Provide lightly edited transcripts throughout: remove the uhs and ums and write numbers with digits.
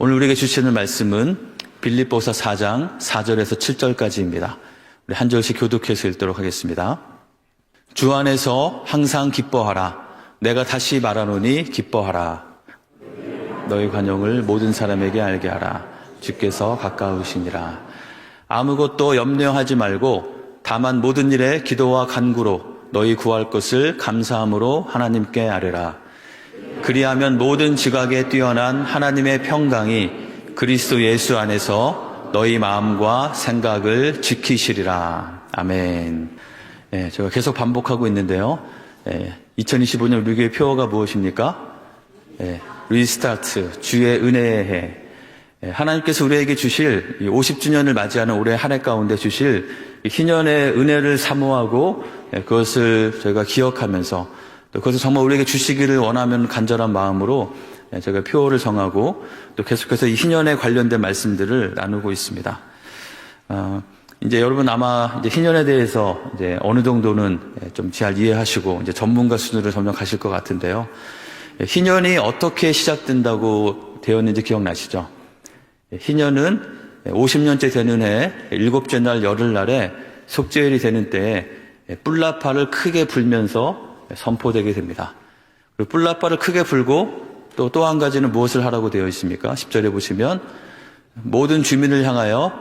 오늘 우리에게 주시는 말씀은 빌립보서 4장 4절에서 7절까지입니다. 우리 한 절씩 교독해서 읽도록 하겠습니다. 주 안에서 항상 기뻐하라. 내가 다시 말하노니 기뻐하라. 너희 관용을 모든 사람에게 알게 하라. 주께서 가까우시니라. 아무것도 염려하지 말고 다만 모든 일에 기도와 간구로 너희 구할 것을 감사함으로 하나님께 아뢰라. 그리하면 모든 지각에 뛰어난 하나님의 평강이 그리스도 예수 안에서 너희 마음과 생각을 지키시리라. 아멘. 제가 계속 반복하고 있는데요. 2025년 우리 교회 표어가 무엇입니까? 리스타트, 주의 은혜의 해. 하나님께서 우리에게 주실 50주년을 맞이하는 올해 한 해 가운데 주실 희년의 은혜를 사모하고 그것을 저희가 기억하면서 또 그것을 정말 우리에게 주시기를 원하면 간절한 마음으로 제가 표어를 정하고 또 계속해서 이 희년에 관련된 말씀들을 나누고 있습니다. 이제 여러분 아마 이제 희년에 대해서 이제 어느 정도는 좀 잘 이해하시고 이제 전문가 수준으로 점점 가실 것 같은데요. 희년이 어떻게 시작된다고 되었는지 기억나시죠? 희년은 50년째 되는 해 7째 날 열흘날에 속죄일이 되는 때에 뿔나팔을 크게 불면서 선포되게 됩니다. 그리고 뿔나팔을 크게 불고 또 한 가지는 무엇을 하라고 되어 있습니까? 10절에 보시면 모든 주민을 향하여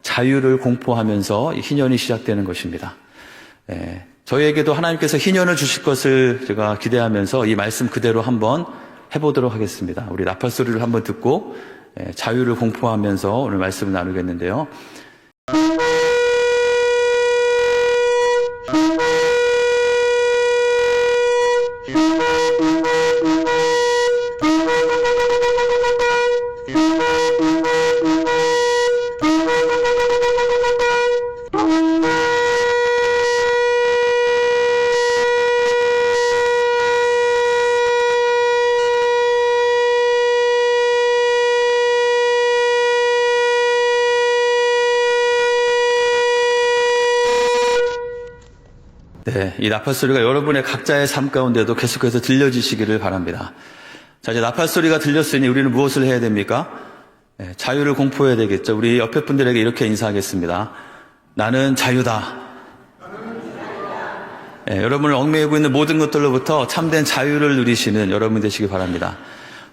자유를 공포하면서 희년이 시작되는 것입니다. 저희에게도 하나님께서 희년을 주실 것을 제가 기대하면서 이 말씀 그대로 한번 해보도록 하겠습니다. 우리 나팔 소리를 한번 듣고 자유를 공포하면서 오늘 말씀을 나누겠는데요. 이 나팔 소리가 여러분의 각자의 삶 가운데도 계속해서 들려지시기를 바랍니다. 자, 이제 나팔 소리가 들렸으니 우리는 무엇을 해야 됩니까? 자유를 공포해야 되겠죠. 우리 옆에 분들에게 이렇게 인사하겠습니다. 나는 자유다. 여러분을 얽매이고 있는 모든 것들로부터 참된 자유를 누리시는 여러분 되시기 바랍니다.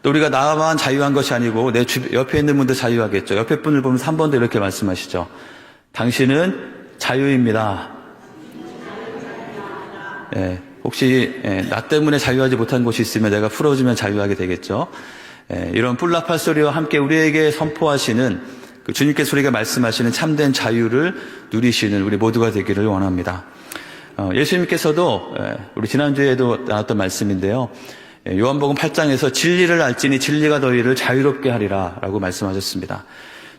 또 우리가 나만 자유한 것이 아니고 내 옆에 있는 분도 자유하겠죠. 옆에 분을 보면서 한 번 더 이렇게 말씀하시죠. 당신은 자유입니다. 혹시 나 때문에 자유하지 못한 곳이 있으면 내가 풀어주면 자유하게 되겠죠. 이런 뿔나팔 소리와 함께 우리에게 선포하시는 그 주님께서 우리에게 말씀하시는 참된 자유를 누리시는 우리 모두가 되기를 원합니다. 예수님께서도 우리 지난주에도 나눴던 말씀인데요. 요한복음 8장에서 진리를 알지니 진리가 너희를 자유롭게 하리라 라고 말씀하셨습니다.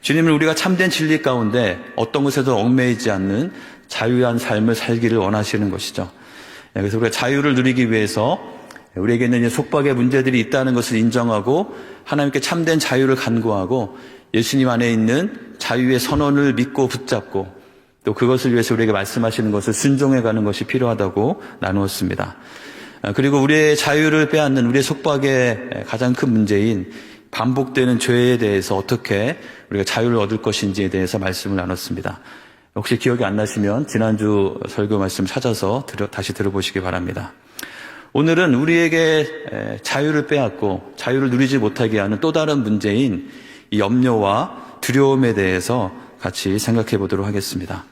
주님은 우리가 참된 진리 가운데 어떤 것에도 얽매이지 않는 자유한 삶을 살기를 원하시는 것이죠. 그래서 우리가 자유를 누리기 위해서 우리에게는 속박의 문제들이 있다는 것을 인정하고 하나님께 참된 자유를 간구하고 예수님 안에 있는 자유의 선언을 믿고 붙잡고 또 그것을 위해서 우리에게 말씀하시는 것을 순종해가는 것이 필요하다고 나누었습니다. 그리고 우리의 자유를 빼앗는 우리의 속박의 가장 큰 문제인 반복되는 죄에 대해서 어떻게 우리가 자유를 얻을 것인지에 대해서 말씀을 나눴습니다. 혹시 기억이 안 나시면 지난주 설교 말씀 찾아서 다시 들어보시기 바랍니다. 오늘은 우리에게 자유를 빼앗고 자유를 누리지 못하게 하는 또 다른 문제인 이 염려와 두려움에 대해서 같이 생각해 보도록 하겠습니다.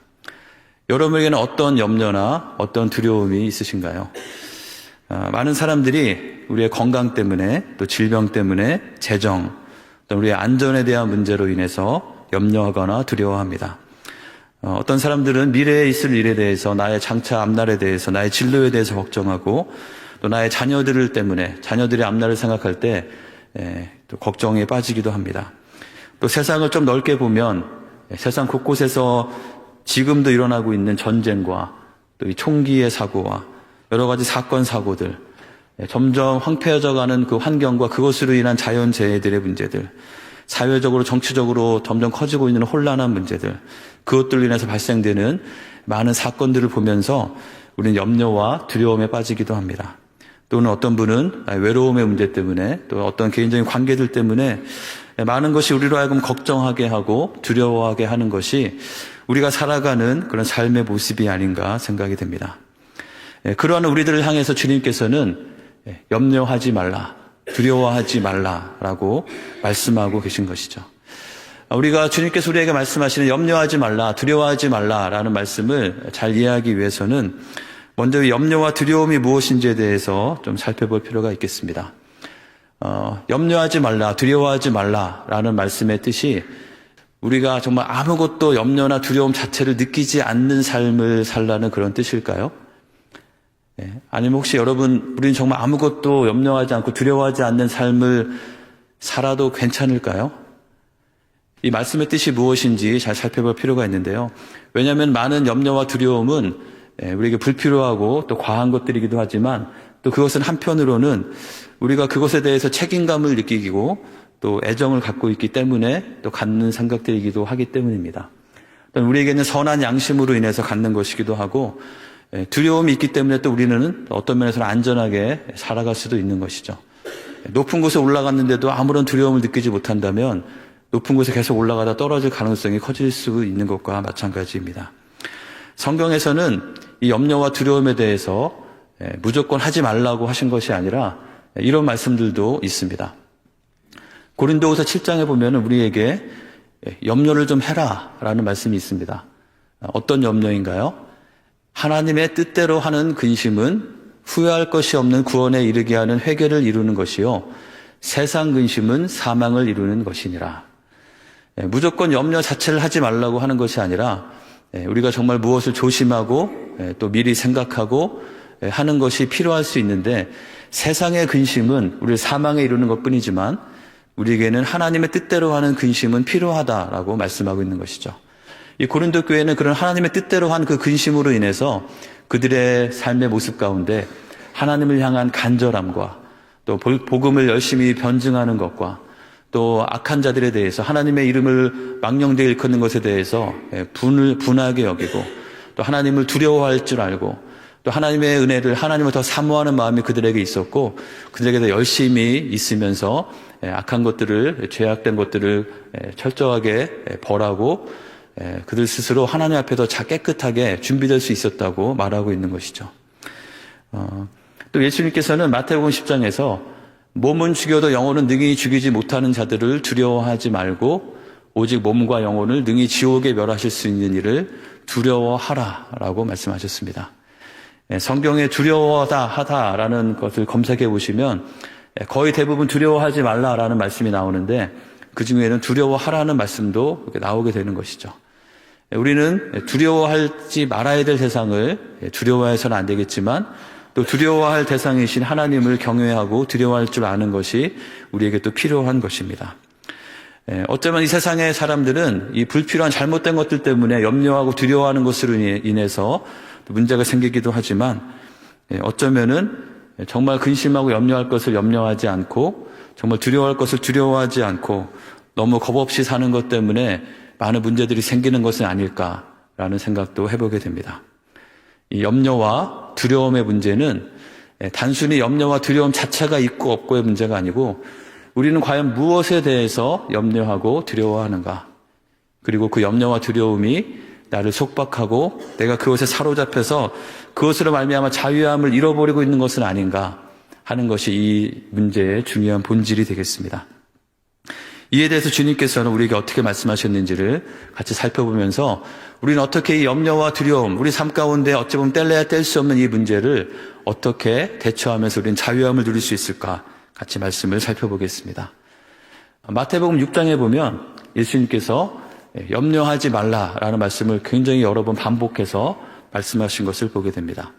여러분에게는 어떤 염려나 어떤 두려움이 있으신가요? 많은 사람들이 우리의 건강 때문에 또 질병 때문에 재정, 또 우리의 안전에 대한 문제로 인해서 염려하거나 두려워합니다. 어떤 사람들은 미래에 있을 일에 대해서 나의 장차 앞날에 대해서 나의 진로에 대해서 걱정하고 또 나의 자녀들을 때문에 자녀들의 앞날을 생각할 때 또 걱정에 빠지기도 합니다. 또 세상을 좀 넓게 보면 세상 곳곳에서 지금도 일어나고 있는 전쟁과 또 이 총기의 사고와 여러 가지 사건 사고들 점점 황폐해져가는 그 환경과 그것으로 인한 자연재해들의 문제들 사회적으로 정치적으로 점점 커지고 있는 혼란한 문제들 그것들로 인해서 발생되는 많은 사건들을 보면서 우리는 염려와 두려움에 빠지기도 합니다. 또는 어떤 분은 외로움의 문제 때문에 또 어떤 개인적인 관계들 때문에 많은 것이 우리로 하여금 걱정하게 하고 두려워하게 하는 것이 우리가 살아가는 그런 삶의 모습이 아닌가 생각이 됩니다. 그러한 우리들을 향해서 주님께서는 염려하지 말라, 두려워하지 말라라고 말씀하고 계신 것이죠. 우리가 주님께서 우리에게 말씀하시는 염려하지 말라, 두려워하지 말라라는 말씀을 잘 이해하기 위해서는 먼저 염려와 두려움이 무엇인지에 대해서 좀 살펴볼 필요가 있겠습니다. 염려하지 말라, 두려워하지 말라라는 말씀의 뜻이 우리가 정말 아무것도 염려나 두려움 자체를 느끼지 않는 삶을 살라는 그런 뜻일까요? 아니면 혹시 여러분, 우리는 정말 아무것도 염려하지 않고 두려워하지 않는 삶을 살아도 괜찮을까요? 이 말씀의 뜻이 무엇인지 잘 살펴볼 필요가 있는데요. 왜냐하면 많은 염려와 두려움은 우리에게 불필요하고 또 과한 것들이기도 하지만 또 그것은 한편으로는 우리가 그것에 대해서 책임감을 느끼고 또 애정을 갖고 있기 때문에 또 갖는 생각들이기도 하기 때문입니다. 우리에게는 선한 양심으로 인해서 갖는 것이기도 하고 두려움이 있기 때문에 또 우리는 어떤 면에서는 안전하게 살아갈 수도 있는 것이죠. 높은 곳에 올라갔는데도 아무런 두려움을 느끼지 못한다면 높은 곳에 계속 올라가다 떨어질 가능성이 커질 수 있는 것과 마찬가지입니다. 성경에서는 이 염려와 두려움에 대해서 무조건 하지 말라고 하신 것이 아니라 이런 말씀들도 있습니다. 고린도후서 7장에 보면 우리에게 염려를 좀 해라 라는 말씀이 있습니다. 어떤 염려인가요? 하나님의 뜻대로 하는 근심은 후회할 것이 없는 구원에 이르게 하는 회개를 이루는 것이요 세상 근심은 사망을 이루는 것이니라. 무조건 염려 자체를 하지 말라고 하는 것이 아니라 우리가 정말 무엇을 조심하고 또 미리 생각하고 하는 것이 필요할 수 있는데 세상의 근심은 우리를 사망에 이루는 것뿐이지만 우리에게는 하나님의 뜻대로 하는 근심은 필요하다라고 말씀하고 있는 것이죠. 이 고린도 교회는 그런 하나님의 뜻대로 한 그 근심으로 인해서 그들의 삶의 모습 가운데 하나님을 향한 간절함과 또 복음을 열심히 변증하는 것과 또 악한 자들에 대해서 하나님의 이름을 망령되이 일컫는 것에 대해서 분하게 여기고 또 하나님을 두려워할 줄 알고 또 하나님의 은혜를 하나님을 더 사모하는 마음이 그들에게 있었고 그들에게 더 열심히 있으면서 악한 것들을 죄악된 것들을 철저하게 벌하고 그들 스스로 하나님 앞에 더 깨끗하게 준비될 수 있었다고 말하고 있는 것이죠. 또 예수님께서는 마태복음 10장에서 몸은 죽여도 영혼은 능히 죽이지 못하는 자들을 두려워하지 말고 오직 몸과 영혼을 능히 지옥에 멸하실 수 있는 일을 두려워하라라고 말씀하셨습니다. 성경에 두려워하다라는 것을 검색해 보시면 거의 대부분 두려워하지 말라라는 말씀이 나오는데 그 중에는 두려워하라는 말씀도 나오게 되는 것이죠. 우리는 두려워하지 말아야 될 세상을 두려워해서는 안 되겠지만 또 두려워할 대상이신 하나님을 경외하고 두려워할 줄 아는 것이 우리에게 또 필요한 것입니다. 어쩌면 이 세상의 사람들은 이 불필요한 잘못된 것들 때문에 염려하고 두려워하는 것으로 인해서 문제가 생기기도 하지만 어쩌면은 정말 근심하고 염려할 것을 염려하지 않고 정말 두려워할 것을 두려워하지 않고 너무 겁 없이 사는 것 때문에 많은 문제들이 생기는 것은 아닐까라는 생각도 해보게 됩니다. 이 염려와 두려움의 문제는 단순히 염려와 두려움 자체가 있고 없고의 문제가 아니고 우리는 과연 무엇에 대해서 염려하고 두려워하는가, 그리고 그 염려와 두려움이 나를 속박하고 내가 그것에 사로잡혀서 그것으로 말미암아 자유함을 잃어버리고 있는 것은 아닌가 하는 것이 이 문제의 중요한 본질이 되겠습니다. 이에 대해서 주님께서는 우리에게 어떻게 말씀하셨는지를 같이 살펴보면서 우리는 어떻게 이 염려와 두려움, 우리 삶 가운데 어찌 보면 뗄래야 뗄 수 없는 이 문제를 어떻게 대처하면서 우리는 자유함을 누릴 수 있을까 같이 말씀을 살펴보겠습니다. 마태복음 6장에 보면 예수님께서 염려하지 말라라는 말씀을 굉장히 여러 번 반복해서 말씀하신 것을 보게 됩니다.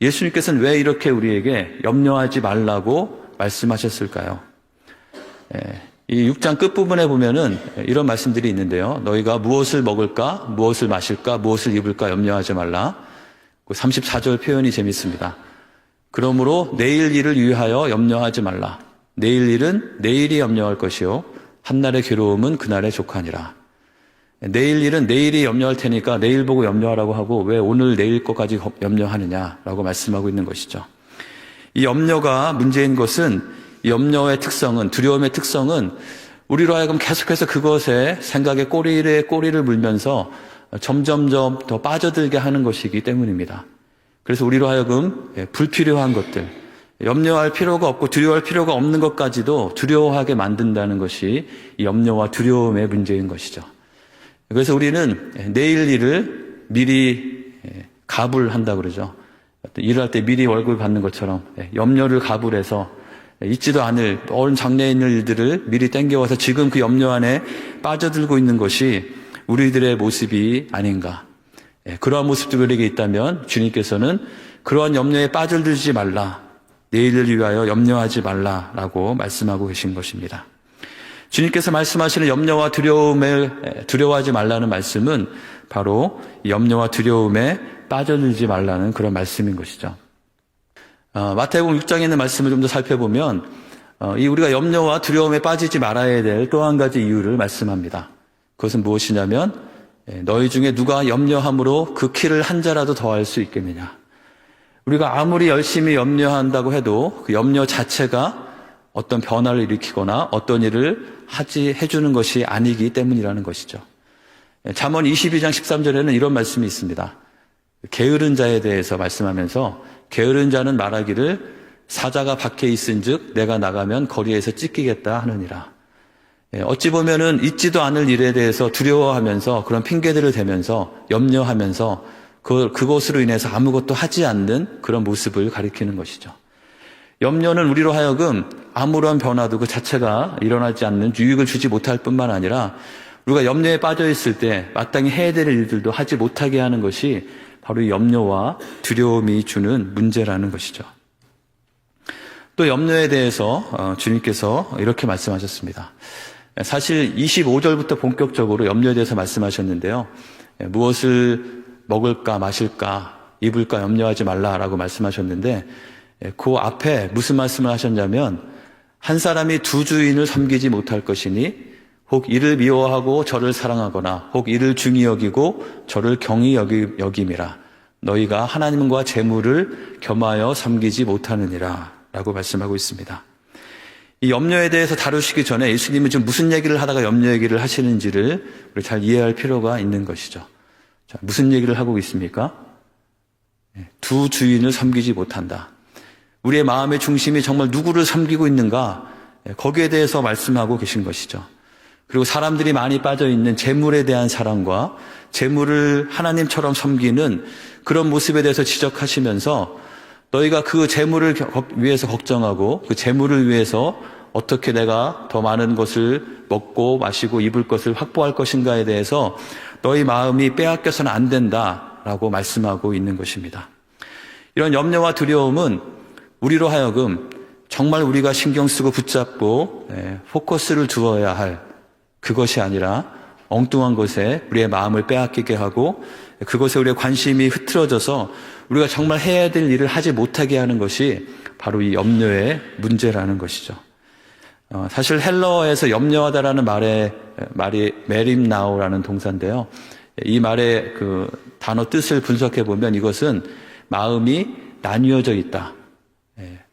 예수님께서는 왜 이렇게 우리에게 염려하지 말라고 말씀하셨을까요? 이 6장 끝부분에 보면은 이런 말씀들이 있는데요. 너희가 무엇을 먹을까, 무엇을 마실까, 무엇을 입을까 염려하지 말라. 34절 표현이 재밌습니다. 그러므로 내일 일을 위하여 염려하지 말라. 내일 일은 내일이 염려할 것이요 한날의 괴로움은 그날의 족하니라. 내일 일은 내일이 염려할 테니까 내일 보고 염려하라고 하고 왜 오늘 내일 것까지 염려하느냐라고 말씀하고 있는 것이죠. 이 염려가 문제인 것은 이 염려의 특성은, 두려움의 특성은 우리로 하여금 계속해서 그것에 생각에 꼬리를 물면서 점점점 더 빠져들게 하는 것이기 때문입니다. 그래서 우리로 하여금 불필요한 것들, 염려할 필요가 없고 두려워할 필요가 없는 것까지도 두려워하게 만든다는 것이 이 염려와 두려움의 문제인 것이죠. 그래서 우리는 내일 일을 미리 갑을 한다고 그러죠. 일을 할 때 미리 월급을 받는 것처럼 염려를 갑을 해서 있지도 않을 어른 장래에 있는 일들을 미리 땡겨와서 지금 그 염려 안에 빠져들고 있는 것이 우리들의 모습이 아닌가. 그러한 모습들이 우리에게 있다면 주님께서는 그러한 염려에 빠져들지 말라. 내일을 위하여 염려하지 말라라고 말씀하고 계신 것입니다. 주님께서 말씀하시는 염려와 두려움을 두려워하지 말라는 말씀은 바로 염려와 두려움에 빠져들지 말라는 그런 말씀인 것이죠. 마태복음 6장에 있는 말씀을 좀 더 살펴보면 이 우리가 염려와 두려움에 빠지지 말아야 될 또 한 가지 이유를 말씀합니다. 그것은 무엇이냐면 너희 중에 누가 염려함으로 그 키를 한 자라도 더할 수 있겠느냐. 우리가 아무리 열심히 염려한다고 해도 그 염려 자체가 어떤 변화를 일으키거나 어떤 일을 해주는 것이 아니기 때문이라는 것이죠. 잠언 22장 13절에는 이런 말씀이 있습니다. 게으른 자에 대해서 말씀하면서 게으른 자는 말하기를 사자가 밖에 있은즉 내가 나가면 거리에서 찢기겠다 하느니라. 어찌 보면은 있지도 않을 일에 대해서 두려워하면서 그런 핑계들을 대면서 염려하면서 그것으로 인해서 아무것도 하지 않는 그런 모습을 가리키는 것이죠. 염려는 우리로 하여금 아무런 변화도 그 자체가 일어나지 않는 유익을 주지 못할 뿐만 아니라 우리가 염려에 빠져 있을 때 마땅히 해야 될 일들도 하지 못하게 하는 것이 바로 이 염려와 두려움이 주는 문제라는 것이죠. 또 염려에 대해서 주님께서 이렇게 말씀하셨습니다. 사실 25절부터 본격적으로 염려에 대해서 말씀하셨는데요. 무엇을 먹을까 마실까 입을까 염려하지 말라라고 말씀하셨는데 그 앞에 무슨 말씀을 하셨냐면 한 사람이 두 주인을 섬기지 못할 것이니 혹 이를 미워하고 저를 사랑하거나 혹 이를 중히 여기고 저를 경히 여김이라 너희가 하나님과 재물을 겸하여 섬기지 못하느니라 라고 말씀하고 있습니다. 이 염려에 대해서 다루시기 전에 예수님은 지금 무슨 얘기를 하다가 염려 얘기를 하시는지를 우리 잘 이해할 필요가 있는 것이죠. 자, 무슨 얘기를 하고 있습니까? 두 주인을 섬기지 못한다. 우리의 마음의 중심이 정말 누구를 섬기고 있는가? 거기에 대해서 말씀하고 계신 것이죠. 그리고 사람들이 많이 빠져있는 재물에 대한 사랑과 재물을 하나님처럼 섬기는 그런 모습에 대해서 지적하시면서 너희가 그 재물을 위해서 걱정하고 그 재물을 위해서 어떻게 내가 더 많은 것을 먹고 마시고 입을 것을 확보할 것인가에 대해서 너희 마음이 빼앗겨서는 안 된다라고 말씀하고 있는 것입니다. 이런 염려와 두려움은 우리로 하여금 정말 우리가 신경 쓰고 붙잡고 포커스를 두어야 할 그것이 아니라 엉뚱한 것에 우리의 마음을 빼앗기게 하고 그것에 우리의 관심이 흐트러져서 우리가 정말 해야 될 일을 하지 못하게 하는 것이 바로 이 염려의 문제라는 것이죠. 사실 헬러어에서 염려하다라는 말이 메림나우라는 동사인데요. 이 말의 그 단어 뜻을 분석해 보면 이것은 마음이 나뉘어져 있다.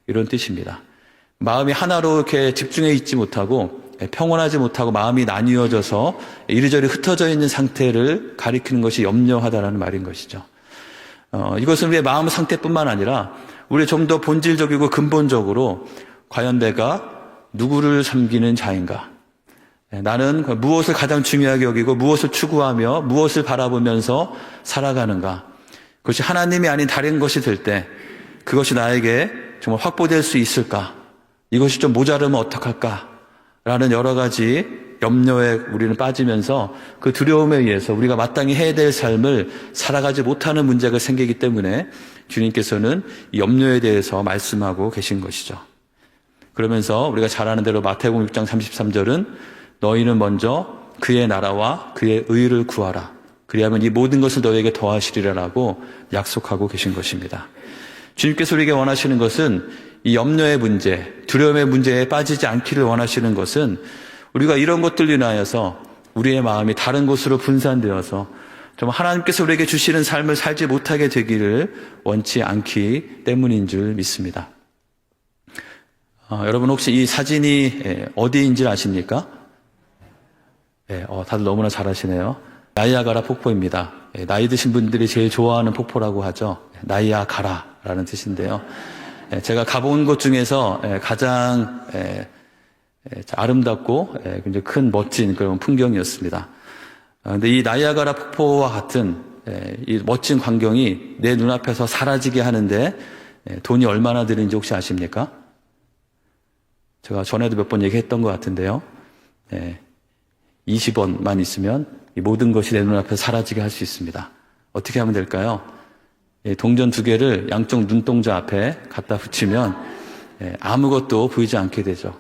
이런 뜻입니다. 마음이 하나로 이렇게 집중해 있지 못하고 평온하지 못하고 마음이 나뉘어져서 이리저리 흩어져 있는 상태를 가리키는 것이 염려하다라는 말인 것이죠. 이것은 우리의 마음 상태뿐만 아니라 우리 좀 더 본질적이고 근본적으로 과연 내가 누구를 섬기는 자인가? 나는 무엇을 가장 중요하게 여기고 무엇을 추구하며 무엇을 바라보면서 살아가는가? 그것이 하나님이 아닌 다른 것이 될 때 그것이 나에게 정말 확보될 수 있을까? 이것이 좀 모자르면 어떡할까? 라는 여러 가지 염려에 우리는 빠지면서 그 두려움에 의해서 우리가 마땅히 해야 될 삶을 살아가지 못하는 문제가 생기기 때문에 주님께서는 이 염려에 대해서 말씀하고 계신 것이죠. 그러면서 우리가 잘 아는 대로 마태복음 6장 33절은 너희는 먼저 그의 나라와 그의 의를 구하라. 그리하면 이 모든 것을 너희에게 더하시리라라고 약속하고 계신 것입니다. 주님께서 우리에게 원하시는 것은 이 염려의 문제, 두려움의 문제에 빠지지 않기를 원하시는 것은 우리가 이런 것들로 인하여서 우리의 마음이 다른 곳으로 분산되어서 정말 하나님께서 우리에게 주시는 삶을 살지 못하게 되기를 원치 않기 때문인 줄 믿습니다. 여러분 혹시 이 사진이 어디인지 아십니까? 예, 다들 너무나 잘하시네요. 나이아가라 폭포입니다. 예, 나이 드신 분들이 제일 좋아하는 폭포라고 하죠. 나이아가라라는 뜻인데요. 예, 제가 가본 곳 중에서 가장 아름답고 굉장히 큰 멋진 그런 풍경이었습니다. 근데 이 나이아가라 폭포와 같은 이 멋진 광경이 내 눈앞에서 사라지게 하는데 돈이 얼마나 드는지 혹시 아십니까? 제가 전에도 몇 번 얘기했던 것 같은데요. 20원만 있으면 이 모든 것이 내 눈앞에서 사라지게 할 수 있습니다. 어떻게 하면 될까요? 동전 2개를 양쪽 눈동자 앞에 갖다 붙이면 아무것도 보이지 않게 되죠.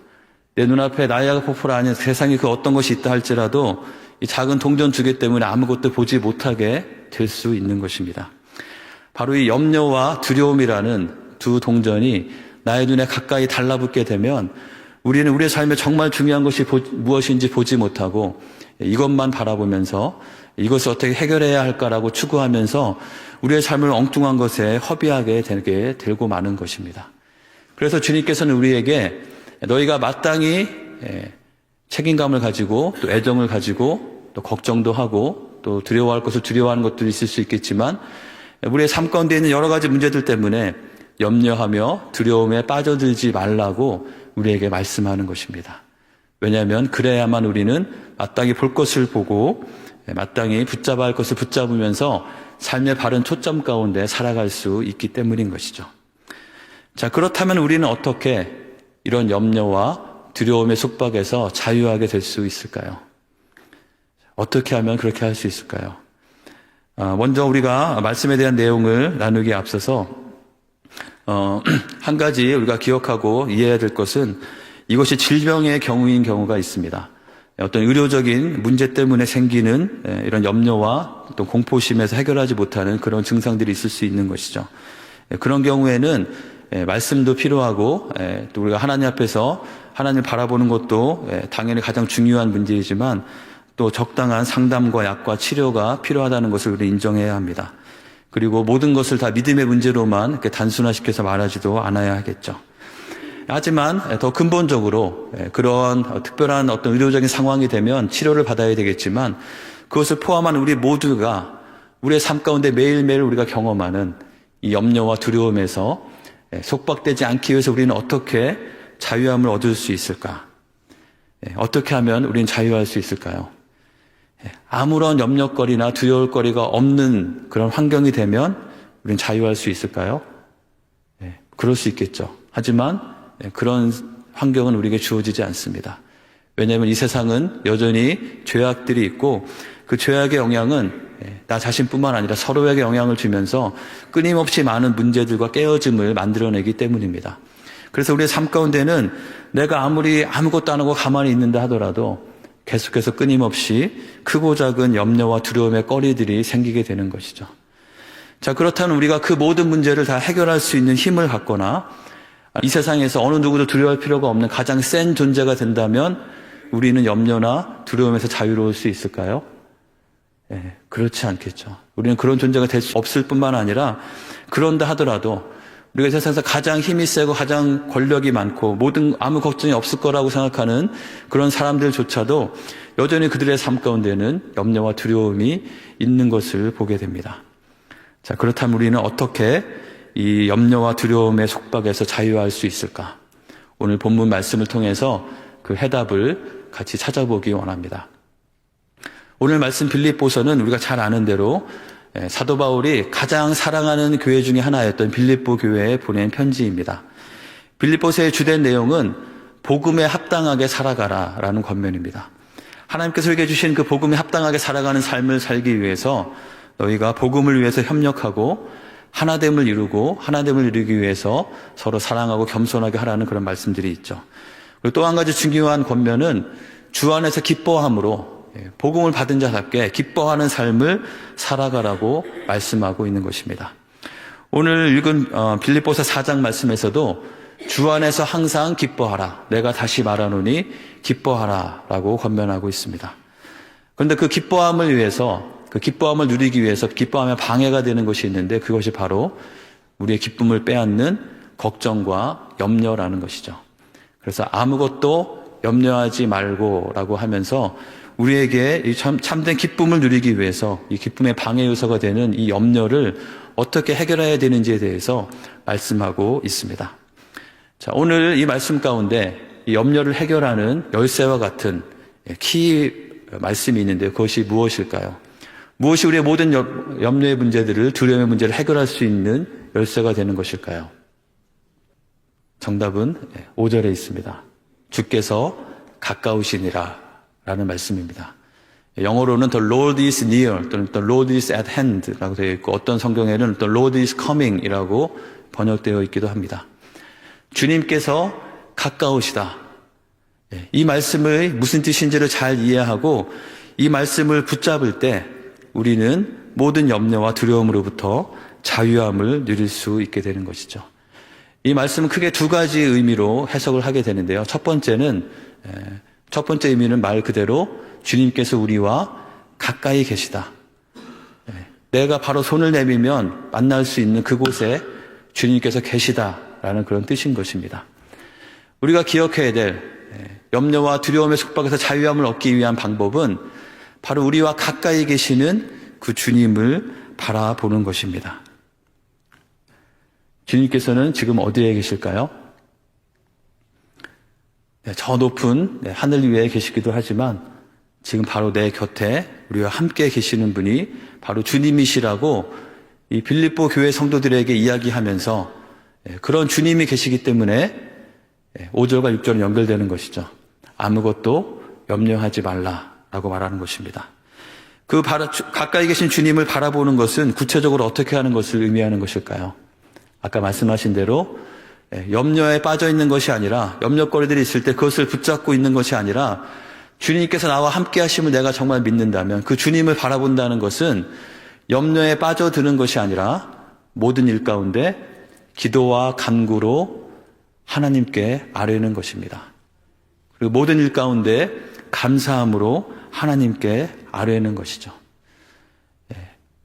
내 눈앞에 나이아가라 폭포라 아닌 세상에 그 어떤 것이 있다 할지라도 이 작은 동전 2개 때문에 아무것도 보지 못하게 될 수 있는 것입니다. 바로 이 염려와 두려움이라는 두 동전이 나의 눈에 가까이 달라붙게 되면 우리는 우리의 삶에 정말 중요한 것이 무엇인지 보지 못하고 이것만 바라보면서 이것을 어떻게 해결해야 할까라고 추구하면서 우리의 삶을 엉뚱한 것에 허비하게 되게 되고 마는 것입니다. 그래서 주님께서는 우리에게 너희가 마땅히 책임감을 가지고 또 애정을 가지고 또 걱정도 하고 또 두려워할 것을 두려워하는 것도 있을 수 있겠지만 우리의 삶 가운데 있는 여러 가지 문제들 때문에 염려하며 두려움에 빠져들지 말라고 우리에게 말씀하는 것입니다. 왜냐하면 그래야만 우리는 마땅히 볼 것을 보고 마땅히 붙잡아야 할 것을 붙잡으면서 삶의 바른 초점 가운데 살아갈 수 있기 때문인 것이죠. 자, 그렇다면 우리는 어떻게 이런 염려와 두려움의 속박에서 자유하게 될 수 있을까요? 어떻게 하면 그렇게 할 수 있을까요? 먼저 우리가 말씀에 대한 내용을 나누기에 앞서서 한 가지 우리가 기억하고 이해해야 될 것은 이것이 질병의 경우인 경우가 있습니다. 어떤 의료적인 문제 때문에 생기는 이런 염려와 또 공포심에서 해결하지 못하는 그런 증상들이 있을 수 있는 것이죠. 그런 경우에는 말씀도 필요하고 또 우리가 하나님 앞에서 하나님을 바라보는 것도 당연히 가장 중요한 문제이지만 또 적당한 상담과 약과 치료가 필요하다는 것을 우리 인정해야 합니다. 그리고 모든 것을 다 믿음의 문제로만 이렇게 단순화시켜서 말하지도 않아야 하겠죠. 하지만 더 근본적으로 그런 특별한 어떤 의료적인 상황이 되면 치료를 받아야 되겠지만 그것을 포함한 우리 모두가 우리의 삶 가운데 매일매일 우리가 경험하는 이 염려와 두려움에서 속박되지 않기 위해서 우리는 어떻게 자유함을 얻을 수 있을까? 어떻게 하면 우리는 자유할 수 있을까요? 아무런 염려거리나 두려울거리가 없는 그런 환경이 되면 우리는 자유할 수 있을까요? 그럴 수 있겠죠. 하지만 그런 환경은 우리에게 주어지지 않습니다. 왜냐하면 이 세상은 여전히 죄악들이 있고 그 죄악의 영향은 나 자신뿐만 아니라 서로에게 영향을 주면서 끊임없이 많은 문제들과 깨어짐을 만들어내기 때문입니다. 그래서 우리의 삶 가운데는 내가 아무리 아무것도 안 하고 가만히 있는다 하더라도 계속해서 끊임없이 크고 작은 염려와 두려움의 거리들이 생기게 되는 것이죠. 자, 그렇다면 우리가 그 모든 문제를 다 해결할 수 있는 힘을 갖거나 이 세상에서 어느 누구도 두려워할 필요가 없는 가장 센 존재가 된다면 우리는 염려나 두려움에서 자유로울 수 있을까요? 그렇지 않겠죠. 우리는 그런 존재가 될 수 없을 뿐만 아니라 그런다 하더라도 우리가 세상에서 가장 힘이 세고 가장 권력이 많고 아무 걱정이 없을 거라고 생각하는 그런 사람들조차도 여전히 그들의 삶 가운데는 염려와 두려움이 있는 것을 보게 됩니다. 자, 그렇다면 우리는 어떻게 이 염려와 두려움의 속박에서 자유할 수 있을까? 오늘 본문 말씀을 통해서 그 해답을 같이 찾아보기 원합니다. 오늘 말씀 빌립보서는 우리가 잘 아는 대로 사도 바울이 가장 사랑하는 교회 중에 하나였던 빌립보 교회에 보낸 편지입니다. 빌립보서의 주된 내용은 복음에 합당하게 살아가라라는 권면입니다. 하나님께서 우리에게 주신 그 복음에 합당하게 살아가는 삶을 살기 위해서 너희가 복음을 위해서 협력하고 하나됨을 이루기 위해서 서로 사랑하고 겸손하게 하라는 그런 말씀들이 있죠. 그리고 또 한 가지 중요한 권면은 주 안에서 기뻐함으로 복음을 받은 자답게 기뻐하는 삶을 살아가라고 말씀하고 있는 것입니다. 오늘 읽은 빌립보서 4장 말씀에서도 주 안에서 항상 기뻐하라. 내가 다시 말하노니 기뻐하라 라고 권면하고 있습니다. 그런데 그 기뻐함을 누리기 위해서 기뻐하면 방해가 되는 것이 있는데 그것이 바로 우리의 기쁨을 빼앗는 걱정과 염려라는 것이죠. 그래서 아무것도 염려하지 말고라고 하면서 우리에게 이 참된 기쁨을 누리기 위해서 이 기쁨의 방해 요소가 되는 이 염려를 어떻게 해결해야 되는지에 대해서 말씀하고 있습니다. 자, 오늘 이 말씀 가운데 이 염려를 해결하는 열쇠와 같은 키 말씀이 있는데 그것이 무엇일까요? 무엇이 우리의 모든 염려의 문제들을, 두려움의 문제를 해결할 수 있는 열쇠가 되는 것일까요? 정답은 5절에 있습니다. 주께서 가까우시니라 라는 말씀입니다. 영어로는 The Lord is near 또는 The Lord is at hand 라고 되어 있고 어떤 성경에는 The Lord is coming 이라고 번역되어 있기도 합니다. 주님께서 가까우시다. 이 말씀의 무슨 뜻인지를 잘 이해하고 이 말씀을 붙잡을 때 우리는 모든 염려와 두려움으로부터 자유함을 누릴 수 있게 되는 것이죠. 이 말씀은 크게 두 가지 의미로 해석을 하게 되는데요. 첫 번째 의미는 말 그대로 주님께서 우리와 가까이 계시다. 내가 바로 손을 내밀면 만날 수 있는 그곳에 주님께서 계시다라는 그런 뜻인 것입니다. 우리가 기억해야 될 염려와 두려움의 속박에서 자유함을 얻기 위한 방법은 바로 우리와 가까이 계시는 그 주님을 바라보는 것입니다. 주님께서는 지금 어디에 계실까요? 저 높은 하늘 위에 계시기도 하지만 지금 바로 내 곁에 우리와 함께 계시는 분이 바로 주님이시라고 이 빌립보 교회 성도들에게 이야기하면서 그런 주님이 계시기 때문에 5절과 6절은 연결되는 것이죠. 아무것도 염려하지 말라라고 말하는 것입니다. 가까이 계신 주님을 바라보는 것은 구체적으로 어떻게 하는 것을 의미하는 것일까요? 아까 말씀하신 대로 염려에 빠져 있는 것이 아니라 염려거리들이 있을 때 그것을 붙잡고 있는 것이 아니라 주님께서 나와 함께 하심을 내가 정말 믿는다면 그 주님을 바라본다는 것은 염려에 빠져드는 것이 아니라 모든 일 가운데 기도와 간구로 하나님께 아뢰는 것입니다. 그리고 모든 일 가운데 감사함으로 하나님께 아뢰는 것이죠.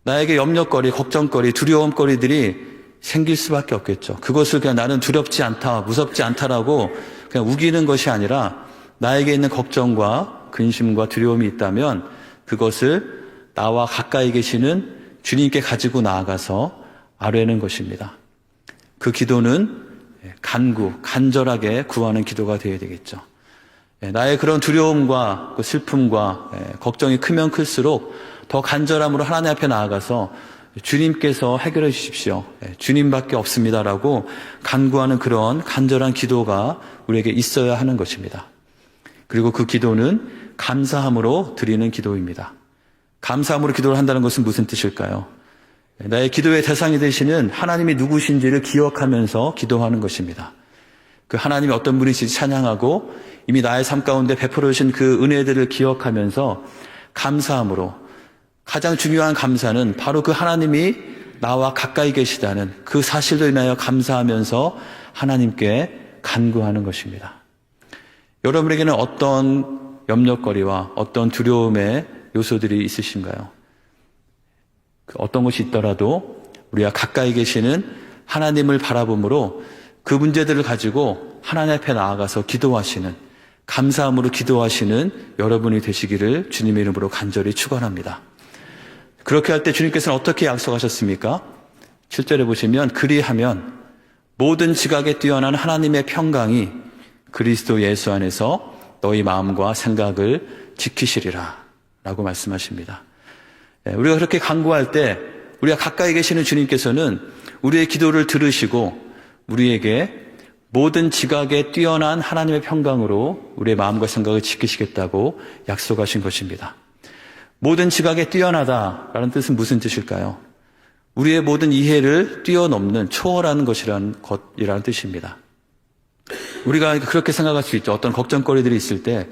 나에게 염려거리, 걱정거리, 두려움거리들이 생길 수밖에 없겠죠. 그것을 그냥 나는 두렵지 않다, 무섭지 않다라고 그냥 우기는 것이 아니라 나에게 있는 걱정과 근심과 두려움이 있다면 그것을 나와 가까이 계시는 주님께 가지고 나아가서 아뢰는 것입니다. 그 기도는 간절하게 구하는 기도가 되어야 되겠죠. 나의 그런 두려움과 슬픔과 걱정이 크면 클수록 더 간절함으로 하나님 앞에 나아가서 주님께서 해결해 주십시오. 주님밖에 없습니다라고 간구하는 그런 간절한 기도가 우리에게 있어야 하는 것입니다. 그리고 그 기도는 감사함으로 드리는 기도입니다. 감사함으로 기도를 한다는 것은 무슨 뜻일까요? 나의 기도의 대상이 되시는 하나님이 누구신지를 기억하면서 기도하는 것입니다. 그 하나님이 어떤 분이신지 찬양하고 이미 나의 삶 가운데 베풀어 주신 그 은혜들을 기억하면서 감사함으로, 가장 중요한 감사는 바로 그 하나님이 나와 가까이 계시다는 그 사실로 인하여 감사하면서 하나님께 간구하는 것입니다. 여러분에게는 어떤 염려거리와 어떤 두려움의 요소들이 있으신가요? 어떤 것이 있더라도 우리가 가까이 계시는 하나님을 바라봄으로 그 문제들을 가지고 하나님 앞에 나아가서 기도하시는, 감사함으로 기도하시는 여러분이 되시기를 주님의 이름으로 간절히 축원합니다. 그렇게 할 때 주님께서는 어떻게 약속하셨습니까? 7절에 보시면 그리하면 모든 지각에 뛰어난 하나님의 평강이 그리스도 예수 안에서 너희 마음과 생각을 지키시리라 라고 말씀하십니다. 우리가 그렇게 간구할 때 우리가 가까이 계시는 주님께서는 우리의 기도를 들으시고 우리에게 모든 지각에 뛰어난 하나님의 평강으로 우리의 마음과 생각을 지키시겠다고 약속하신 것입니다. 모든 지각에 뛰어나다라는 뜻은 무슨 뜻일까요? 우리의 모든 이해를 뛰어넘는, 초월하는 것이라는 뜻입니다. 우리가 그렇게 생각할 수 있죠. 어떤 걱정거리들이 있을 때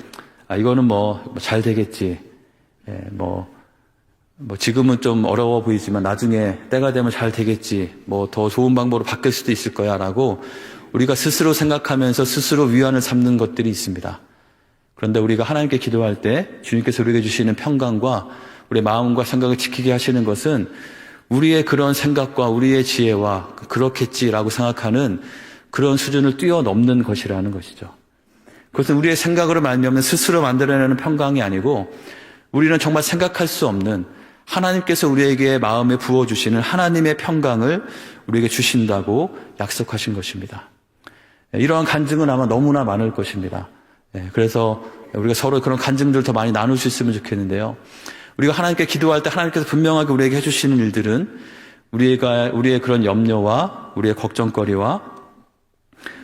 이거는 잘 되겠지, 지금은 좀 어려워 보이지만 나중에 때가 되면 잘 되겠지, 더 좋은 방법으로 바뀔 수도 있을 거야 라고 우리가 스스로 생각하면서 스스로 위안을 삼는 것들이 있습니다. 그런데 우리가 하나님께 기도할 때 주님께서 우리에게 주시는 평강과 우리의 마음과 생각을 지키게 하시는 것은 우리의 그런 생각과 우리의 지혜와 그렇겠지라고 생각하는 그런 수준을 뛰어넘는 것이라는 것이죠. 그것은 우리의 생각으로 말미암는 스스로 만들어내는 평강이 아니고 우리는 정말 생각할 수 없는 하나님께서 우리에게 마음에 부어주시는 하나님의 평강을 우리에게 주신다고 약속하신 것입니다. 이러한 간증은 아마 너무나 많을 것입니다. 그래서 우리가 서로 그런 간증들을 더 많이 나눌 수 있으면 좋겠는데요. 우리가 하나님께 기도할 때 하나님께서 분명하게 우리에게 해주시는 일들은 우리의 그런 염려와 우리의 걱정거리와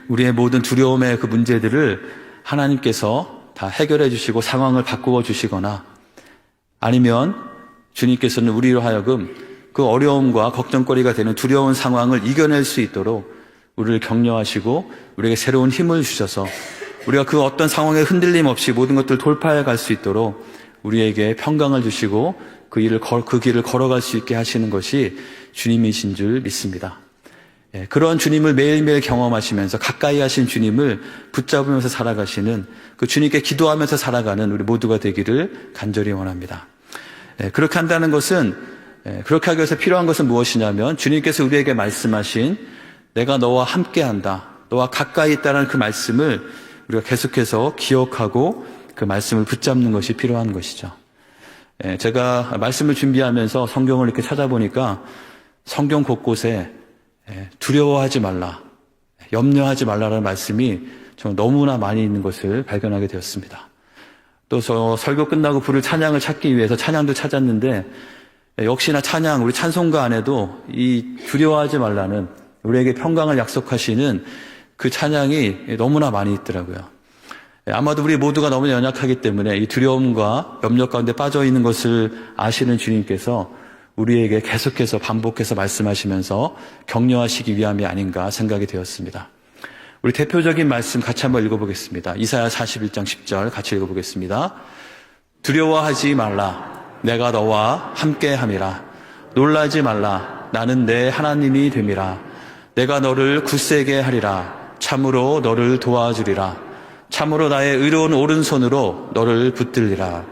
우리의 모든 두려움의 그 문제들을 하나님께서 다 해결해 주시고 상황을 바꾸어 주시거나 아니면 주님께서는 우리로 하여금 그 어려움과 걱정거리가 되는 두려운 상황을 이겨낼 수 있도록 우리를 격려하시고 우리에게 새로운 힘을 주셔서 우리가 그 어떤 상황에 흔들림 없이 모든 것들을 돌파해 갈 수 있도록 우리에게 평강을 주시고 그 길을 걸어갈 수 있게 하시는 것이 주님이신 줄 믿습니다. 그런 주님을 매일매일 경험하시면서 가까이 하신 주님을 붙잡으면서 살아가시는 그 주님께 기도하면서 살아가는 우리 모두가 되기를 간절히 원합니다. 그렇게 한다는 것은 그렇게 하기 위해서 필요한 것은 무엇이냐면 주님께서 우리에게 말씀하신 내가 너와 함께한다, 너와 가까이 있다는 그 말씀을 우리가 계속해서 기억하고 그 말씀을 붙잡는 것이 필요한 것이죠. 제가 말씀을 준비하면서 성경을 이렇게 찾아보니까 성경 곳곳에 두려워하지 말라, 염려하지 말라라는 말씀이 정말 너무나 많이 있는 것을 발견하게 되었습니다. 또 설교 끝나고 부를 찬양을 찾기 위해서 찬양도 찾았는데 역시나 찬양, 우리 찬송가 안에도 이 두려워하지 말라는 우리에게 평강을 약속하시는 그 찬양이 너무나 많이 있더라고요. 아마도 우리 모두가 너무 연약하기 때문에 이 두려움과 염려 가운데 빠져 있는 것을 아시는 주님께서 우리에게 계속해서 반복해서 말씀하시면서 격려하시기 위함이 아닌가 생각이 되었습니다. 우리 대표적인 말씀 같이 한번 읽어보겠습니다. 이사야 41장 10절 같이 읽어보겠습니다. 두려워하지 말라, 내가 너와 함께함이라. 놀라지 말라, 나는 내 하나님이 됨이라. 내가 너를 굳세게 하리라. 참으로 너를 도와주리라. 참으로 나의 의로운 오른손으로 너를 붙들리라.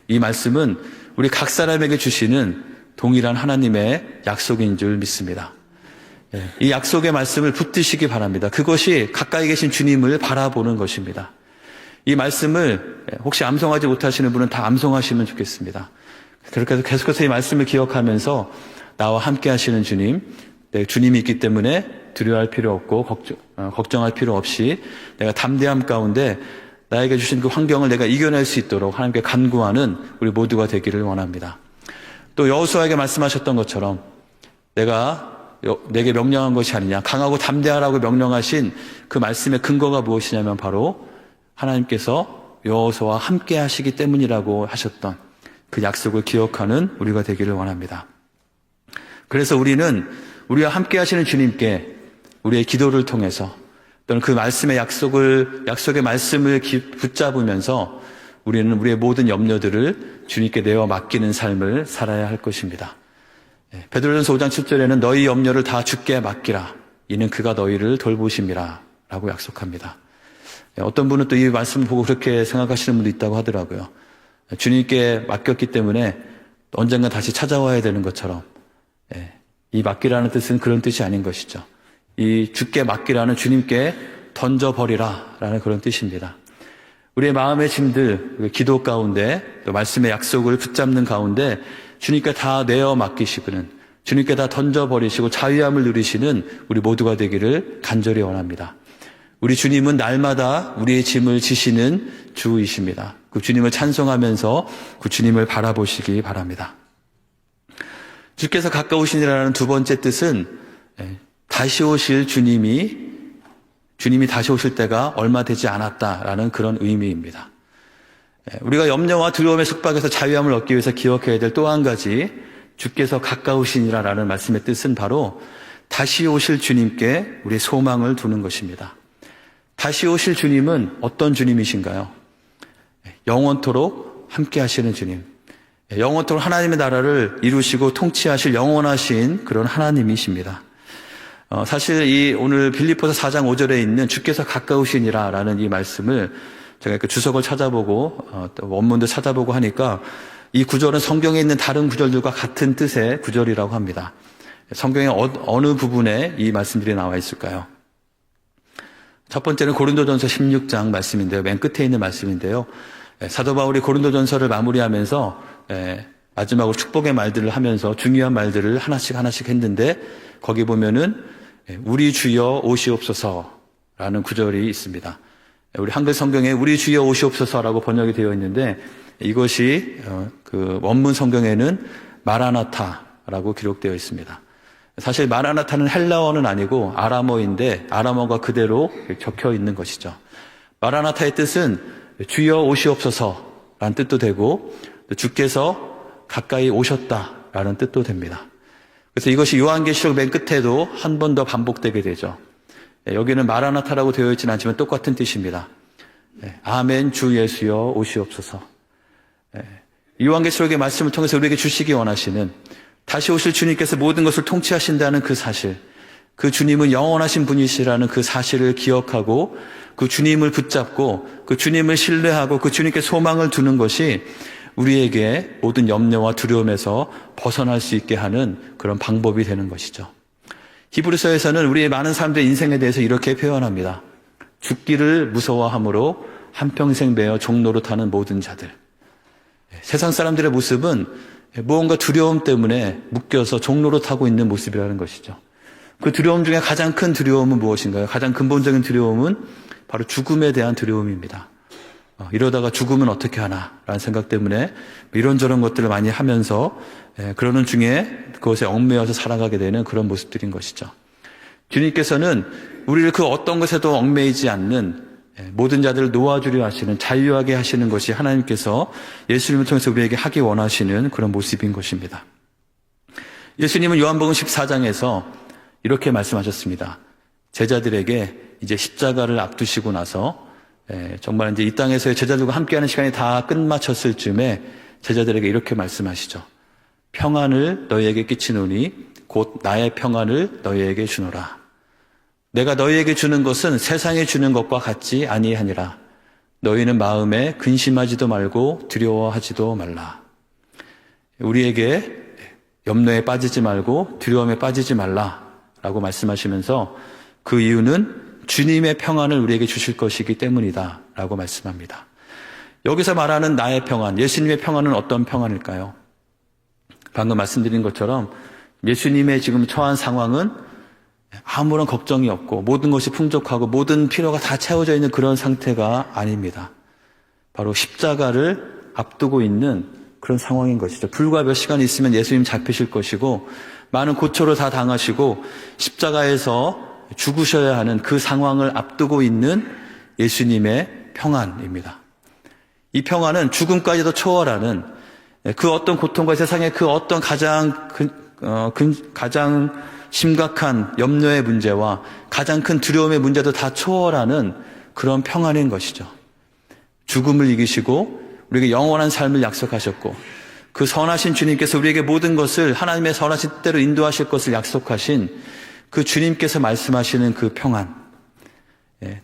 이 말씀은 우리 각 사람에게 주시는 동일한 하나님의 약속인 줄 믿습니다. 이 약속의 말씀을 붙드시기 바랍니다. 그것이 가까이 계신 주님을 바라보는 것입니다. 이 말씀을 혹시 암송하지 못하시는 분은 다 암송하시면 좋겠습니다. 그렇게 해서 계속해서 이 말씀을 기억하면서 나와 함께 하시는 주님, 주님이 있기 때문에 두려워할 필요 없고 걱정할 필요 없이 내가 담대함 가운데 나에게 주신 그 환경을 내가 이겨낼 수 있도록 하나님께 간구하는 우리 모두가 되기를 원합니다. 또 여호수아에게 말씀하셨던 것처럼 내게 명령한 것이 아니냐, 강하고 담대하라고 명령하신 그 말씀의 근거가 무엇이냐면 바로 하나님께서 여호수아와 함께 하시기 때문이라고 하셨던 그 약속을 기억하는 우리가 되기를 원합니다. 그래서 우리는 우리와 함께 하시는 주님께 우리의 기도를 통해서 또는 그 말씀의 약속의 말씀을 붙잡으면서 우리는 우리의 모든 염려들을 주님께 내어 맡기는 삶을 살아야 할 것입니다. 베드로전서 5장 7절에는 너희 염려를 다 주께 맡기라. 이는 그가 너희를 돌보심이라 라고 약속합니다. 어떤 분은 또 이 말씀을 보고 그렇게 생각하시는 분도 있다고 하더라고요. 주님께 맡겼기 때문에 언젠가 다시 찾아와야 되는 것처럼 이 맡기라는 뜻은 그런 뜻이 아닌 것이죠. 이 주께 맡기라는 주님께 던져버리라 라는 그런 뜻입니다. 우리의 마음의 짐들, 기도 가운데 또 말씀의 약속을 붙잡는 가운데 주님께 다 내어 맡기시고는 주님께 다 던져버리시고 자유함을 누리시는 우리 모두가 되기를 간절히 원합니다. 우리 주님은 날마다 우리의 짐을 지시는 주이십니다. 그 주님을 찬송하면서 그 주님을 바라보시기 바랍니다. 주께서 가까우시니라는 두 번째 뜻은 다시 오실 주님이 다시 오실 때가 얼마 되지 않았다라는 그런 의미입니다. 우리가 염려와 두려움의 속박에서 자유함을 얻기 위해서 기억해야 될 또 한 가지 주께서 가까우시니라라는 말씀의 뜻은 바로 다시 오실 주님께 우리의 소망을 두는 것입니다. 다시 오실 주님은 어떤 주님이신가요? 영원토록 함께 하시는 주님, 영원토록 하나님의 나라를 이루시고 통치하실 영원하신 그런 하나님이십니다. 사실 오늘 빌립보서 4장 5절에 있는 주께서 가까우시니라라는 이 말씀을 제가 그 주석을 찾아보고 또 원문도 찾아보고 하니까 이 구절은 성경에 있는 다른 구절들과 같은 뜻의 구절이라고 합니다. 성경의 어느 부분에 이 말씀들이 나와 있을까요? 첫 번째는 고린도전서 16장 말씀인데요. 맨 끝에 있는 말씀인데요. 사도 바울이 고린도전서를 마무리하면서 마지막으로 축복의 말들을 하면서 중요한 말들을 하나씩 했는데 거기 보면은 우리 주여 오시옵소서라는 구절이 있습니다. 우리 한글 성경에 우리 주여 오시옵소서라고 번역이 되어 있는데 이것이 그 원문 성경에는 마라나타라고 기록되어 있습니다. 사실 마라나타는 헬라어는 아니고 아람어인데 아람어가 그대로 적혀 있는 것이죠. 마라나타의 뜻은 주여 오시옵소서라는 뜻도 되고 주께서 가까이 오셨다라는 뜻도 됩니다. 그래서 이것이 요한계시록 맨 끝에도 한 번 더 반복되게 되죠. 여기는 마라나타라고 되어 있지는 않지만 똑같은 뜻입니다. 아멘 주 예수여 오시옵소서. 요한계시록의 말씀을 통해서 우리에게 주시기 원하시는 다시 오실 주님께서 모든 것을 통치하신다는 그 사실, 그 주님은 영원하신 분이시라는 그 사실을 기억하고 그 주님을 붙잡고 그 주님을 신뢰하고 그 주님께 소망을 두는 것이 우리에게 모든 염려와 두려움에서 벗어날 수 있게 하는 그런 방법이 되는 것이죠. 히브리서에서는 우리의 많은 사람들의 인생에 대해서 이렇게 표현합니다. 죽기를 무서워함으로 한평생 매어 종로로 타는 모든 자들. 세상 사람들의 모습은 무언가 두려움 때문에 묶여서 종로로 타고 있는 모습이라는 것이죠. 그 두려움 중에 가장 큰 두려움은 무엇인가요? 가장 근본적인 두려움은 바로 죽음에 대한 두려움입니다. 이러다가 죽으면 어떻게 하나 라는 생각 때문에 이런저런 것들을 많이 하면서 그러는 중에 그것에 얽매여서 살아가게 되는 그런 모습들인 것이죠. 주님께서는 우리를 그 어떤 것에도 얽매이지 않는 모든 자들을 놓아주려 하시는, 자유하게 하시는 것이 하나님께서 예수님을 통해서 우리에게 하기 원하시는 그런 모습인 것입니다. 예수님은 요한복음 14장에서 이렇게 말씀하셨습니다. 제자들에게 이제 십자가를 앞두시고 나서 정말 이제 이 땅에서의 제자들과 함께하는 시간이 다 끝마쳤을 즈음에 제자들에게 이렇게 말씀하시죠. 평안을 너희에게 끼치노니 곧 나의 평안을 너희에게 주노라. 내가 너희에게 주는 것은 세상에 주는 것과 같지 아니하니라. 너희는 마음에 근심하지도 말고 두려워하지도 말라. 우리에게 염려에 빠지지 말고 두려움에 빠지지 말라라고 말씀하시면서 그 이유는 주님의 평안을 우리에게 주실 것이기 때문이다 라고 말씀합니다. 여기서 말하는 나의 평안, 예수님의 평안은 어떤 평안일까요? 방금 말씀드린 것처럼 예수님의 지금 처한 상황은 아무런 걱정이 없고 모든 것이 풍족하고 모든 필요가 다 채워져 있는 그런 상태가 아닙니다. 바로 십자가를 앞두고 있는 그런 상황인 것이죠. 불과 몇 시간 있으면 예수님 잡히실 것이고 많은 고초를 다 당하시고 십자가에서 죽으셔야 하는 그 상황을 앞두고 있는 예수님의 평안입니다. 이 평안은 죽음까지도 초월하는 그 어떤 고통과 세상의 그 어떤 가장 심각한 염려의 문제와 가장 큰 두려움의 문제도 다 초월하는 그런 평안인 것이죠. 죽음을 이기시고 우리에게 영원한 삶을 약속하셨고 그 선하신 주님께서 우리에게 모든 것을 하나님의 선하신 뜻대로 인도하실 것을 약속하신 그 주님께서 말씀하시는 그 평안,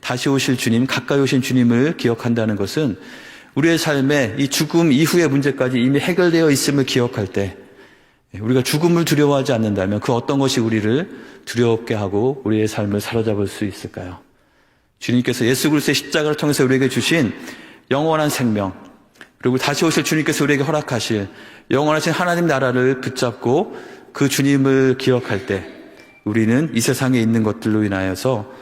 다시 오실 주님, 가까이 오신 주님을 기억한다는 것은 우리의 삶에 이 죽음 이후의 문제까지 이미 해결되어 있음을 기억할 때 우리가 죽음을 두려워하지 않는다면 그 어떤 것이 우리를 두려웠게 하고 우리의 삶을 사로잡을 수 있을까요? 주님께서 예수 그리스도의 십자가를 통해서 우리에게 주신 영원한 생명, 그리고 다시 오실 주님께서 우리에게 허락하실 영원하신 하나님 나라를 붙잡고 그 주님을 기억할 때 우리는 이 세상에 있는 것들로 인하여서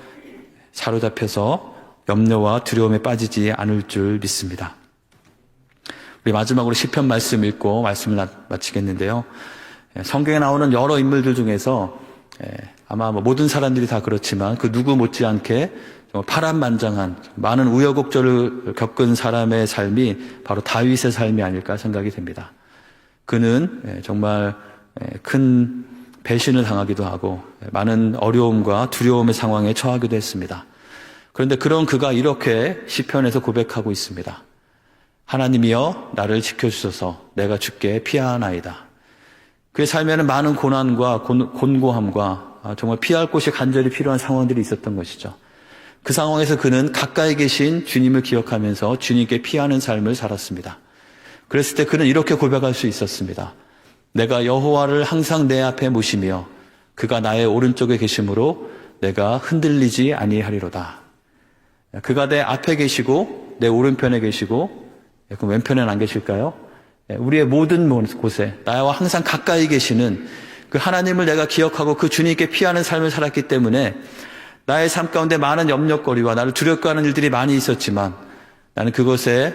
사로잡혀서 염려와 두려움에 빠지지 않을 줄 믿습니다. 우리 마지막으로 시편 말씀 읽고 말씀을 마치겠는데요. 성경에 나오는 여러 인물들 중에서 아마 모든 사람들이 다 그렇지만 그 누구 못지않게 파란만장한 많은 우여곡절을 겪은 사람의 삶이 바로 다윗의 삶이 아닐까 생각이 됩니다. 그는 정말 큰 배신을 당하기도 하고 많은 어려움과 두려움의 상황에 처하기도 했습니다. 그런데 그런 그가 이렇게 시편에서 고백하고 있습니다. 하나님이여 나를 지켜주소서 내가 주께 피하나이다. 그의 삶에는 많은 고난과 곤고함과 정말 피할 곳이 간절히 필요한 상황들이 있었던 것이죠. 그 상황에서 그는 가까이 계신 주님을 기억하면서 주님께 피하는 삶을 살았습니다. 그랬을 때 그는 이렇게 고백할 수 있었습니다. 내가 여호와를 항상 내 앞에 모시며 그가 나의 오른쪽에 계심으로 내가 흔들리지 아니하리로다. 그가 내 앞에 계시고 내 오른편에 계시고 그럼 왼편에는 안 계실까요? 우리의 모든 곳에 나와 항상 가까이 계시는 그 하나님을 내가 기억하고 그 주님께 피하는 삶을 살았기 때문에 나의 삶 가운데 많은 염려거리와 나를 두렵게 하는 일들이 많이 있었지만 나는 그것에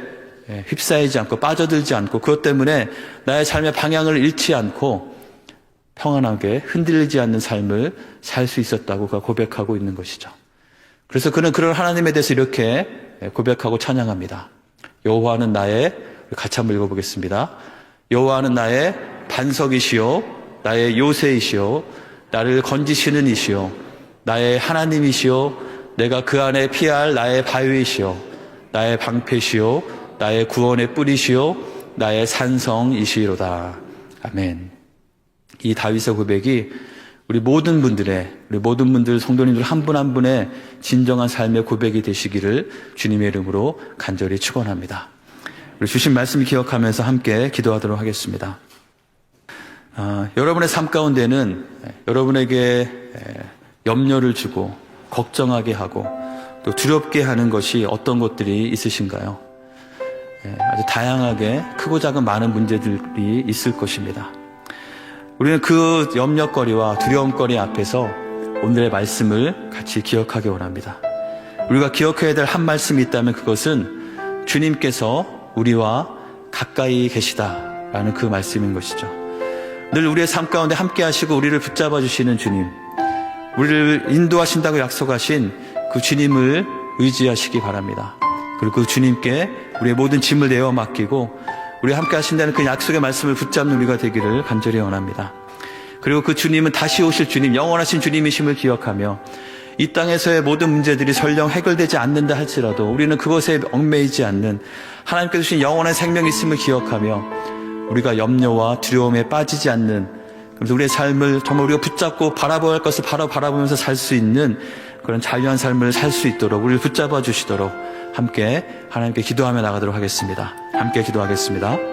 휩싸이지 않고 빠져들지 않고 그것 때문에 나의 삶의 방향을 잃지 않고 평안하게 흔들리지 않는 삶을 살 수 있었다고 그가 고백하고 있는 것이죠. 그래서 그는 그런 하나님에 대해서 이렇게 고백하고 찬양합니다. 여호와는 나의, 같이 한번 읽어보겠습니다. 여호와는 나의 반석이시요 나의 요새이시요 나를 건지시는 이시요 나의 하나님이시요 내가 그 안에 피할 나의 바위이시요 나의 방패시요 나의 구원의 뿌리시요 나의 산성이시로다. 아멘. 이 다윗의 고백이 우리 모든 분들 성도님들 한 분 한 분의 진정한 삶의 고백이 되시기를 주님의 이름으로 간절히 축원합니다. 우리 주신 말씀 기억하면서 함께 기도하도록 하겠습니다. 여러분의 삶 가운데는 여러분에게 염려를 주고 걱정하게 하고 또 두렵게 하는 것이 어떤 것들이 있으신가요? 아주 다양하게 크고 작은 많은 문제들이 있을 것입니다. 우리는 그 염려거리와 두려움거리 앞에서 오늘의 말씀을 같이 기억하기 원합니다. 우리가 기억해야 될 한 말씀이 있다면 그것은 주님께서 우리와 가까이 계시다라는 그 말씀인 것이죠. 늘 우리의 삶 가운데 함께 하시고 우리를 붙잡아 주시는 주님, 우리를 인도하신다고 약속하신 그 주님을 의지하시기 바랍니다. 그리고 그 주님께 우리의 모든 짐을 내어 맡기고 우리 함께 하신다는 그 약속의 말씀을 붙잡는 우리가 되기를 간절히 원합니다. 그리고 그 주님은 다시 오실 주님, 영원하신 주님이심을 기억하며 이 땅에서의 모든 문제들이 설령 해결되지 않는다 할지라도 우리는 그것에 얽매이지 않는 하나님께서 주신 영원한 생명이 있음을 기억하며 우리가 염려와 두려움에 빠지지 않는, 그래서 우리의 삶을 정말 우리가 붙잡고 바라봐야 할 것을 바로 바라보면서 살 수 있는 그런 자유한 삶을 살 수 있도록 우리를 붙잡아 주시도록 함께 하나님께 기도하며 나가도록 하겠습니다. 함께 기도하겠습니다.